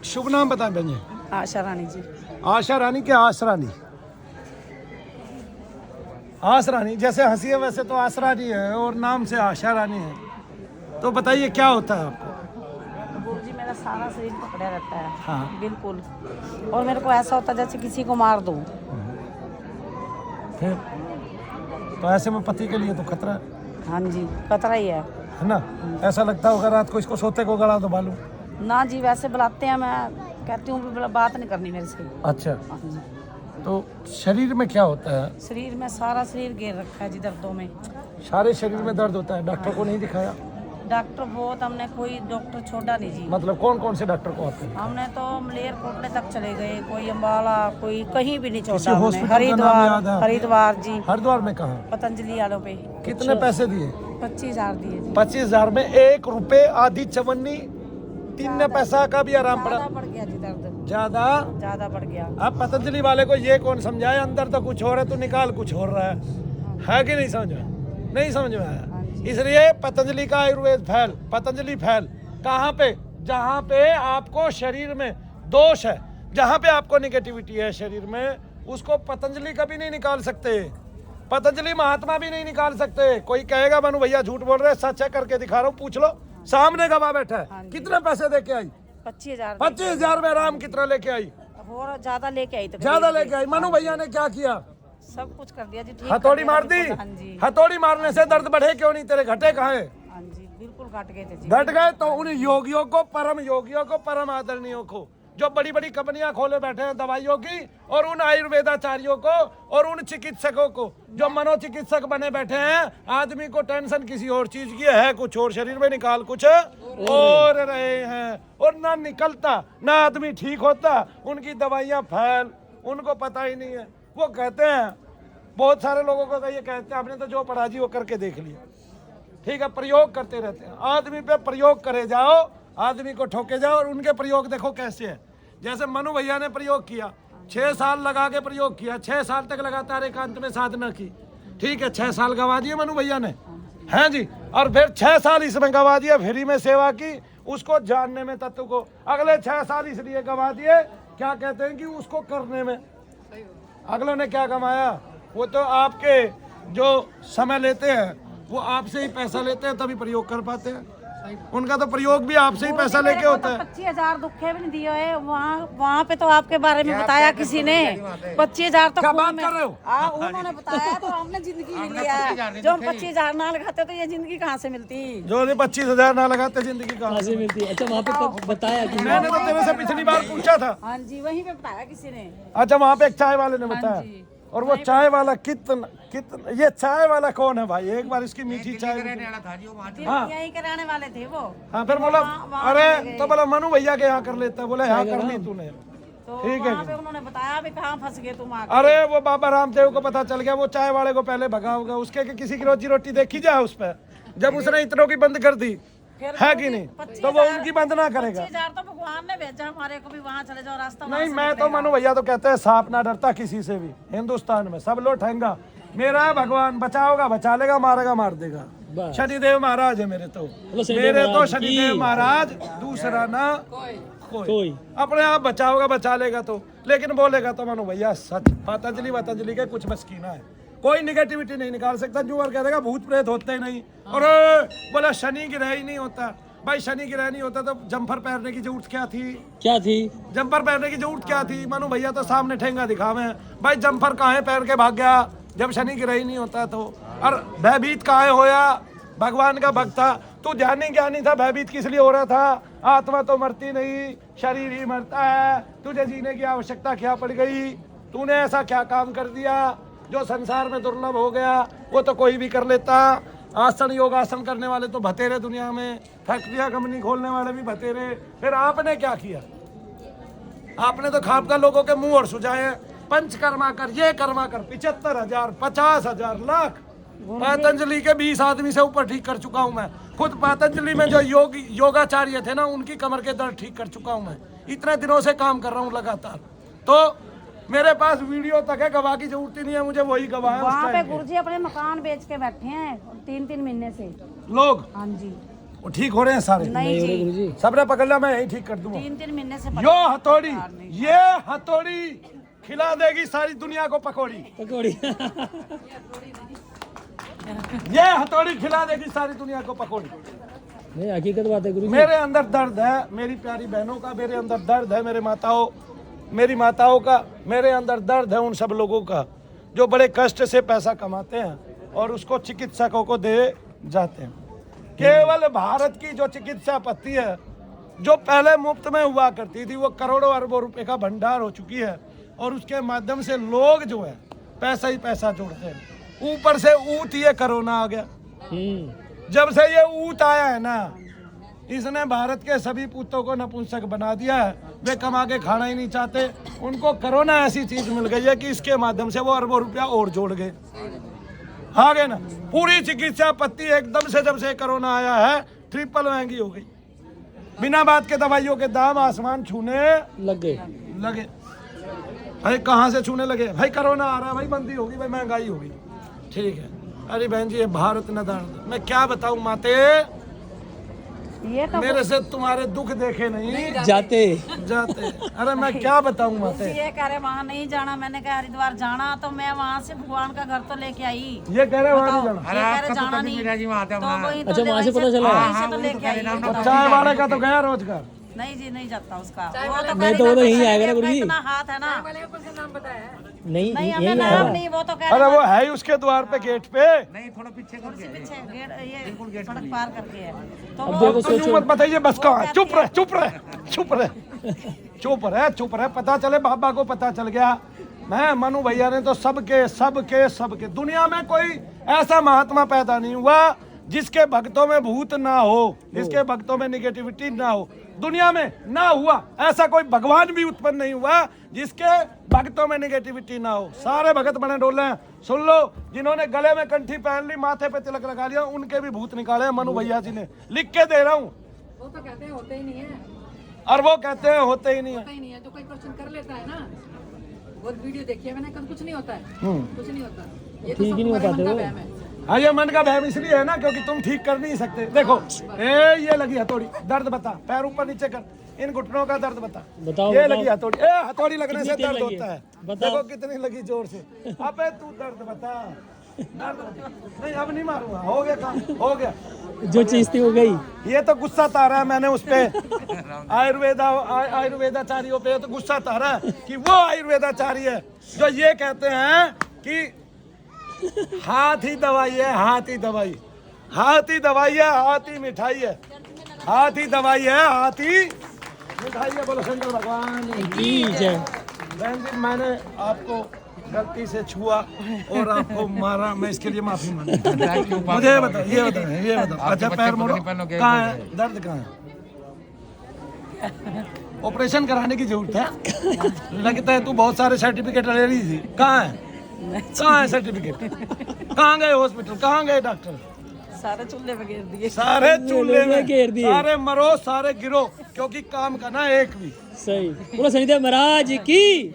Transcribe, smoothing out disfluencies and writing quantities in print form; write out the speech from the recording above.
शुभ नाम बताएं बहन जी। आशा रानी जी। आशा रानी के आस रानी? आस रानी जैसे हंसी है वैसे तो आस रानी है और नाम से आशा रानी है। तो बताइए क्या होता है आपको? गुरु जी मेरा सारा शरीर पकड़ा रहता है। हाँ। बिल्कुल। और मेरे को ऐसा होता है जैसे किसी को मार दूं। फिर तो ऐसे में पति के लिए तो खतरा है हाँ जी, खतरा ही है ना? ऐसा लगता होगा रात को इसको सोते को गला दो बालू। ना जी, वैसे बुलाते हैं, मैं कहती हूँ बात नहीं करनी मेरे से। अच्छा, हाँ जी। तो शरीर में क्या होता है? शरीर में सारा शरीर घेर रखा है जी दर्दों में। सारे शरीर में दर्द होता है। डॉक्टर को नहीं दिखाया? डॉक्टर बहुत, हमने कोई डॉक्टर छोड़ा नहीं जी। मतलब कौन कौन से डॉक्टर को आपके? हमने तो मलेरकोटले तक चले गए, कोई अम्बाला, कोई कहीं भी नहीं छोड़ा किसी हमने। हॉस्पिटल का नाम याद है आपको? हरिद्वार जी। हरिद्वार में कहाँ? पतंजलि वालों पे। कितने पैसे दिए? 25,000 दिए जी। 25,000 में 1 रुपए आधी चवन्नी 3 पैसा का भी आराम पड़ा। ज्यादा बढ़ गया जी दर्द। ज्यादा बढ़ गया। अब पतंजलि वाले को ये कौन समझाए? अंदर तो कुछ हो रहा है, तो निकाल कुछ हो रहा है कि नहीं समझ में? नहीं समझ में आया। इसलिए पतंजलि का आयुर्वेद फैल, पतंजलि फैल कहाँ पे? जहाँ पे आपको शरीर में दोष है, जहाँ पे आपको निगेटिविटी है शरीर में, उसको पतंजलि कभी नहीं निकाल सकते। पतंजलि महात्मा भी नहीं निकाल सकते। कोई कहेगा मनु भैया झूठ बोल रहे, सच है करके दिखा रहा हूँ, पूछ लो, सामने गवाह बैठा है। कितने पैसे दे के आई? 25,000। 25,000 में आराम कितना लेके आई? और ज्यादा लेके आई। तो ज्यादा लेके आई। मनु भैया ने क्या किया? सब कुछ कर दिया जी। हथौड़ी मार दी। हथौड़ी मारने से दर्द बढ़े क्यों नहीं? तेरे घटे कहाँ है? हाँ जी, बिल्कुल घट गए थे जी। घट गए तो उन योगियों को, परम योगियों को, परम आदरणीयों को, जो बड़ी बड़ी कंपनियां खोले बैठे हैं दवाइयों की, और उन आयुर्वेदाचार्यों को, और उन चिकित्सकों को जो मनोचिकित्सक बने बैठे हैं। आदमी को टेंशन किसी और चीज की है, कुछ और, शरीर में निकाल कुछ और रहे हैं, और ना निकलता ना आदमी ठीक होता। उनकी दवाइयां फैल, उनको पता ही नहीं है। वो कहते हैं, बहुत सारे लोगों को ये कहते हैं, आपने तो जो पढ़ा जी वो करके देख लिया। ठीक है, प्रयोग करते रहते हैं। आदमी पे प्रयोग करे जाओ, आदमी को ठोके जाओ, और उनके प्रयोग देखो कैसे है। जैसे मनु भैया ने प्रयोग किया, 6 साल लगा के प्रयोग किया, 6 साल तक लगातार एकांत में साधना की। ठीक है, 6 साल गवा दिए मनु भैया ने, हैं जी। और फिर 6 साल इसमें गवा दिया, फ्री में सेवा की, उसको जानने में, तत्व को। अगले 6 साल इसलिए गवा दिए, क्या कहते हैं कि उसको करने में। अगलों ने क्या कमाया? वो तो आपके जो समय लेते हैं, वो आपसे ही पैसा लेते हैं, तभी प्रयोग कर पाते हैं। उनका तो प्रयोग भी आपसे ही पैसा लेके होता है। 25,000 दुखे भी नहीं दिए है। वहाँ पे तो आपके बारे में बताया किसी ने। 25,000 तो क्या बात कर रहे हो? उन्होंने बताया, तो हमने जिंदगी लिया। जो हम 25,000 ना लगाते तो ये जिंदगी कहाँ से मिलती? जो 25,000 ना लगाते जिंदगी कहाँ से मिलती? अच्छा, वहाँ पे बताया कि मैंने तो तेरे से पिछली बार पूछा था। हाँ जी, वहीं पे बताया किसी ने। अच्छा, वहाँ पे एक चाय वाले ने बताया। और वो चाय वाला कितना, ये चाय वाला कौन है भाई? एक बार इसकी मीठी चाय। हाँ, यहीं के रहने वाले थे वो। हाँ, फिर बोला अरे, तो बोला मनु भैया के यहाँ कर लेता। बोला यहाँ कर ली तूने, ठीक है। उन्होंने बताया भी कहाँ फंस गए तुम आके। अरे वो बाबा रामदेव को पता चल गया, वो चाय वाले को पहले भगा होगा। उसके कि किसी की रोजी रोटी देखी जाए उस पर, जब उसने इतनों की बंद कर दी है कि नहीं, तो वो उनकी बंद ना करेगा। 25,000 तो भगवान ने भेजा हमारे को भी, वहाँ चले जाओ, रास्ता नहीं, मैं तो मनु भैया तो कहते हैं सांप ना डरता किसी से भी। हिंदुस्तान में सब लोग ठहंगा। मेरा भगवान बचाओगा बचा लेगा, मारेगा मार देगा। शनिदेव महाराज है मेरे तो शनिदेव महाराज, दूसरा ना कोई। अपने आप बचाओगा बचा लेगा तो। लेकिन बोलेगा तो मनु भैया सच, पतंजलि के कुछ बस की ना है। कोई निगेटिविटी नहीं निकाल सकता। जूवर कह देगा भूत प्रेत होते ही नहीं, और बोला शनि ग्रह ही नहीं होता। भाई शनि ग्रह नहीं होता तो जम्फर पहनने की जरूरत क्या थी? जम्फर पहनने की जरूरत क्या थी? मनु भैया तो सामने ठेंगा दिखावे हैं। भाई जम्फर काहे पहन के भाग गया जब शनि ग्रह ही नहीं होता तो? और भयभीत काहे होया? भगवान का भक्त था तू, ज्ञानी था, भयभीत किस लिए हो रहा था? आत्मा तो मरती नहीं, शरीर ही मरता है। तुझे जीने की आवश्यकता क्या पड़ गई? तूने ऐसा क्या काम कर दिया जो संसार में दुर्लभ हो गया? वो तो कोई भी कर लेता। आसन योगासन करने वाले तो भतेरे दुनिया में, फैक्ट्रियां कंपनी खोलने वाले भी भतेरे। फिर आपने क्या किया? आपने तो खापका लोगों के मुंह और सुझाए, पंचकर्मा कर, ये कर्मा कर। 75,000, 50,000, लाख पतंजलि के 20 आदमी से ऊपर ठीक कर चुका हूं मैं खुद। पतंजलि में जो योगाचार्य थे ना, उनकी कमर के दर्द ठीक कर चुका हूं मैं। इतने दिनों से काम कर रहा हूं लगातार। तो मेरे पास वीडियो तक है, गवाह की जरूरत ही नहीं है मुझे, वही गवाह है। वहाँ पे गुरुजी अपने मकान बेच के बैठे हैं 3-3 महीने से लोग। हाँ जी। वो ठीक हो रहे हैं सारे? नहीं जी, सबने पकड़ लिया, मैं यही ठीक कर दूंगा। 3-3 महीने से यो हथौड़ी, ये हथौड़ी खिला देगी सारी दुनिया को पकौड़ी। ये हथौड़ी खिला देगी सारी दुनिया को पकौड़ी। नहीं, हकीकत बात है गुरु जी। मेरे अंदर दर्द है, मेरी प्यारी बहनों का मेरे अंदर दर्द है, मेरी माताओं का मेरे अंदर दर्द है, उन सब लोगों का जो बड़े कष्ट से पैसा कमाते हैं और उसको चिकित्सकों को दे जाते हैं। केवल भारत की जो चिकित्सा पद्धति है, जो पहले मुफ्त में हुआ करती थी, वो करोड़ों अरबों रुपए का भंडार हो चुकी है और उसके माध्यम से लोग जो है पैसा ही पैसा जोड़ते हैं। ऊपर से ऊत ये कोरोना आ गया। जब से ये ऊत आया है ना, इसने भारत के सभी पूतों को नपुंसक बना दिया है। वे कमा के खाना ही नहीं चाहते। उनको कोरोना ऐसी चीज मिल गई है कि इसके माध्यम से वो अरबों रुपया और जोड़ गए। आ गए ना, पूरी चिकित्सा पद्धति एकदम से जब से कोरोना आया है ट्रिपल महंगी हो गई। बिना बात के दवाइयों के दाम आसमान छूने लगे। भाई कहाँ से छूने लगे? भाई कोरोना आ रहा है, भाई मंदी होगी, भाई महंगाई होगी। ठीक है, अरे बहन जी, ये भारत न दान, मैं क्या बताऊं माते, ये तो मेरे से तुम्हारे दुख देखे नहीं जाते। अरे मैं क्या बताऊं माते। ये कह रहे वहाँ नहीं जाना, मैंने कहा हरिद्वार जाना, तो मैं वहाँ से भगवान का घर तो लेके आई। ये कह रहे वहाँ नहीं जाना। ये कह रहे जाना नहीं, तो वही तो अच्छा, वहाँ से पता चला? वहीं से तो लेके आई। चाय वाले का तो गया रोजगार। नहीं जी, नहीं जाता उसका। नहीं तो वो तो यहीं आएगा ना गुरु जी। इतना हाथ है ना। नहीं, नहीं, यहीं हमें नाम आएगा। नहीं, वो तो कह अरे रहे वो है ही उसके द्वार पे, गेट पे। पीछे गेट, ये सड़क पार करके है। तो अब वो देखो, तो यूं मत बताइए, बस कहाँ है? चुप रहे। पता चले, बाबा को पता चल गया। मैं मनु भैया ने तो सबके दुनिया में कोई ऐसा महात्मा पैदा नहीं हुआ जिसके भक्तों में भूत ना हो, जिसके भक्तों में निगेटिविटी ना हो। दुनिया में ना हुआ ऐसा कोई भगवान भी उत्पन्न नहीं हुआ जिसके भक्तों में निगेटिविटी ना हो। सारे भगत बने डोले हैं। सुन लो, जिन्होंने गले में कंठी पहन ली, माथे पे तिलक लगा लिया, उनके भी भूत निकाले हैं मनु भैया जी ने। लिख के दे रहा हूँ। वो तो कहते हैं होते ही नहीं है, और वो कहते हैं होते ही नहीं है। होता ही नहीं है। जो कोई क्वेश्चन कर लेता है ना, वो वीडियो देखिए मैंने, कभी कुछ नहीं होता है, कुछ नहीं होता। ये तो ठीक ही नहीं हो पाते वो। वहम है। हाँ, ये मन का भय इसलिए है ना क्योंकि तुम ठीक कर नहीं सकते। देखो, ये लगी हथौड़ी, दर्द बता, पैर ऊपर नीचे कर, इन घुटनों का दर्द बता। बताओ, ये बताओ। लगी हथौड़ी, हथौड़ी लगने से कितनी दर्द लगी होता है? है। बताओ। देखो कितनी लगी जोर से। अबे तू दर्द बता, दर्द बता। नहीं, अब नहीं मारूंगा, हो गया काम, हो गया। जो चीज थी हो गई। ये तो गुस्सा तारा है मैंने उस पे, आयुर्वेदाचार्यों पे तो गुस्सा तारा है कि वो आयुर्वेदाचार्य है जो ये कहते हैं कि हाथ ही दवाई है, हाथ ही दवाई है, हाथ ही मिठाई है, हाथ ही दवाई है, हाथ ही मिठाई है। बोलो शंकर भगवान की जय। बहन जी, मैंने आपको गलती से छुआ और आपको मारा, मैं इसके लिए माफी मांगता हूं। मुझे बताओ, ये बताओ। अच्छा, पैर मोड़ो, कहाँ है दर्द, कहाँ है? ऑपरेशन कराने की जरूरत है? लगता है तू बहुत सारे सर्टिफिकेट ले रही थी। कहाँ है सर्टिफिकेट? कहाँ गए हॉस्पिटल, कहाँ गए डॉक्टर? सारे चूल्हे में घेर दिए। सारे चूल्हे में घेर दिए। सारे मरो, सारे गिरो, क्योंकि काम करना एक भी। सही। बोलो शनिदेव महाराज की।